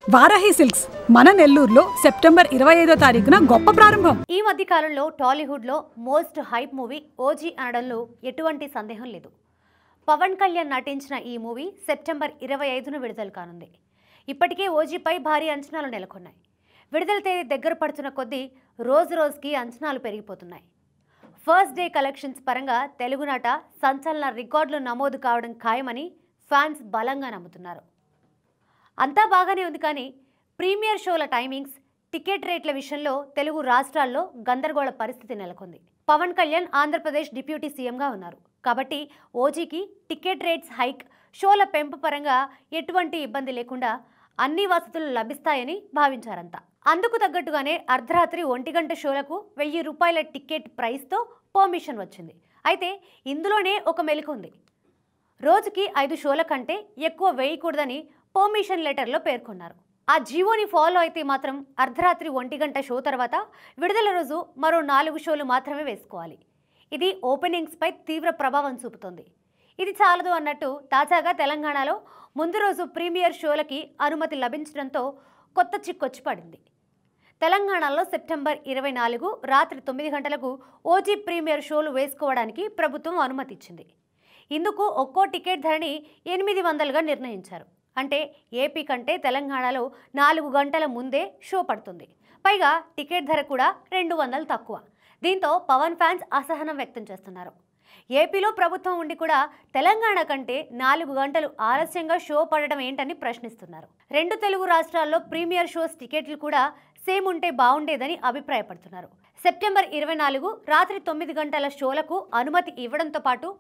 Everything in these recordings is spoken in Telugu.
వారాహి సిల్క్స్ మన నెల్లూరులో సెప్టెంబర్ 25వ తారీఖున గొప్ప ప్రారంభం. ఈ మధ్య కాలంలో టాలీవుడ్ లో మోస్ట్ హైప్ మూవీ ఓజీ అనడంలో ఎటువంటి సందేహం లేదు. పవన్ కళ్యాణ్ నటించిన ఈ మూవీ సెప్టెంబర్ 25న విడుదల కానుంది. ఇప్పటికే ఓజీపై భారీ అంచనాలు నెలకొన్నాయి. విడుదల తేదీ దగ్గర పడుతున్న కొద్దీ రోజు రోజుకి అంచనాలు పెరిగిపోతున్నాయి. ఫస్ట్ డే కలెక్షన్స్ పరంగా తెలుగునాట సంచలన రికార్డులు నమోదు కావడం ఖాయమని ఫ్యాన్స్ బలంగా నమ్ముతున్నారు. అంతా బాగానే ఉంది, కానీ ప్రీమియర్ షోల టైమింగ్స్, టికెట్ రేట్ల విషయంలో తెలుగు రాష్ట్రాల్లో గందరగోళ పరిస్థితి నెలకొంది. పవన్ కళ్యాణ్ ఆంధ్రప్రదేశ్ డిప్యూటీ సీఎంగా ఉన్నారు కాబట్టి ఓజీకి టికెట్ రేట్స్ హైక్, షోల పెంపు పరంగా ఎటువంటి ఇబ్బంది లేకుండా అన్ని వసతులు లభిస్తాయని భావించారంతా. అందుకు తగ్గట్టుగానే అర్ధరాత్రి 1 గంట షోలకు 1000 రూపాయల టికెట్ ప్రైస్తో పర్మిషన్ వచ్చింది. అయితే ఇందులోనే ఒక మెలిక ఉంది. రోజుకి 5 షోల కంటే ఎక్కువ వేయకూడదని పర్మిషన్ లెటర్లో పేర్కొన్నారు. ఆ జీవోని ఫాలో అయితే మాత్రం అర్ధరాత్రి 1 గంట షో తర్వాత విడుదల రోజు మరో 4 షోలు మాత్రమే వేసుకోవాలి. ఇది ఓపెనింగ్స్పై తీవ్ర ప్రభావం చూపుతోంది. ఇది చాలదు అన్నట్టు తాజాగా తెలంగాణలో ముందు రోజు ప్రీమియర్ షోలకి అనుమతి లభించడంతో కొత్త చిక్కొచ్చి పడింది. తెలంగాణలో సెప్టెంబర్ 24 రాత్రి 9 గంటలకు ఓజీ ప్రీమియర్ షోలు వేసుకోవడానికి ప్రభుత్వం అనుమతి ఇచ్చింది. ఇందుకు ఒక్కో టికెట్ ధరని 800గా నిర్ణయించారు. అంటే ఏపీ కంటే తెలంగాణలో 4 గంటల ముందే షో పడుతుంది. పైగా టికెట్ ధర కూడా 200 తక్కువ. దీంతో పవన్ ఫ్యాన్స్ అసహనం వ్యక్తం చేస్తున్నారు. ఏపీలో ప్రభుత్వం ఉండి కూడా తెలంగాణ కంటే 4 గంటలు ఆలస్యంగా షో పడడం ఏంటని ప్రశ్నిస్తున్నారు. 2 తెలుగు రాష్ట్రాల్లో ప్రీమియర్ షోస్ టికెట్లు కూడా సేమ్ ఉంటే బాగుండేదని అభిప్రాయపడుతున్నారు. సెప్టెంబర్ 24 రాత్రి 9 గంటల షోలకు అనుమతి ఇవ్వడంతో పాటు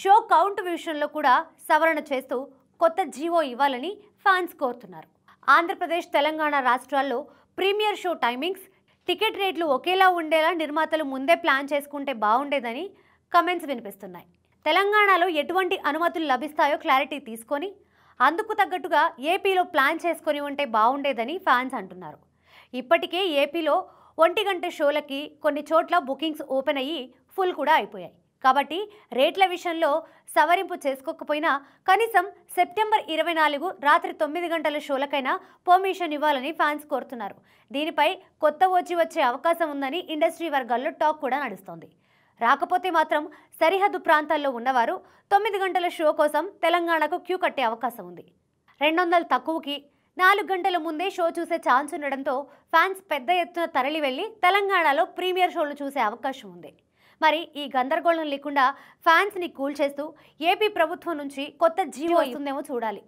షో కౌంట్ విషయంలో కూడా సవరణ చేస్తూ కొత్త జీవో ఇవ్వాలని ఫ్యాన్స్ కోరుతున్నారు. ఆంధ్రప్రదేశ్, తెలంగాణ రాష్ట్రాల్లో ప్రీమియర్ షో టైమింగ్స్, టికెట్ రేట్లు ఒకేలా ఉండేలా నిర్మాతలు ముందే ప్లాన్ చేసుకుంటే బాగుండేదని కమెంట్స్ వినిపిస్తున్నాయి. తెలంగాణలో ఎటువంటి అనుమతులు లభిస్తాయో క్లారిటీ తీసుకొని అందుకు తగ్గట్టుగా ఏపీలో ప్లాన్ చేసుకొని ఉంటే బాగుండేదని ఫ్యాన్స్ అంటున్నారు. ఇప్పటికే ఏపీలో 1 గంట షోలకి కొన్ని చోట్ల బుకింగ్స్ ఓపెన్ అయ్యి ఫుల్ కూడా అయిపోయాయి. కాబట్టి రేట్ల విషయంలో సవరింపు చేసుకోకపోయినా కనీసం సెప్టెంబర్ 24 రాత్రి 9 గంటల షోలకైనా పర్మిషన్ ఇవ్వాలని ఫ్యాన్స్ కోరుతున్నారు. దీనిపై కొత్త ఓజీ వచ్చే అవకాశం ఉందని ఇండస్ట్రీ వర్గాల్లో టాక్ కూడా నడుస్తోంది. రాకపోతే మాత్రం సరిహద్దు ప్రాంతాల్లో ఉన్నవారు 9 గంటల షో కోసం తెలంగాణకు క్యూ కట్టే అవకాశం ఉంది. 200 తక్కువకి 4 గంటల ముందే షో చూసే ఛాన్స్ ఉండడంతో ఫ్యాన్స్ పెద్ద ఎత్తున తరలి వెళ్లి తెలంగాణలో ప్రీమియర్ షోలు చూసే అవకాశం ఉంది. మరి ఈ గందరగోళం లేకుండా ఫ్యాన్స్ని కూల్ చేస్తూ ఏపీ ప్రభుత్వం నుంచి కొత్త జీవో వస్తుందేమో చూడాలి.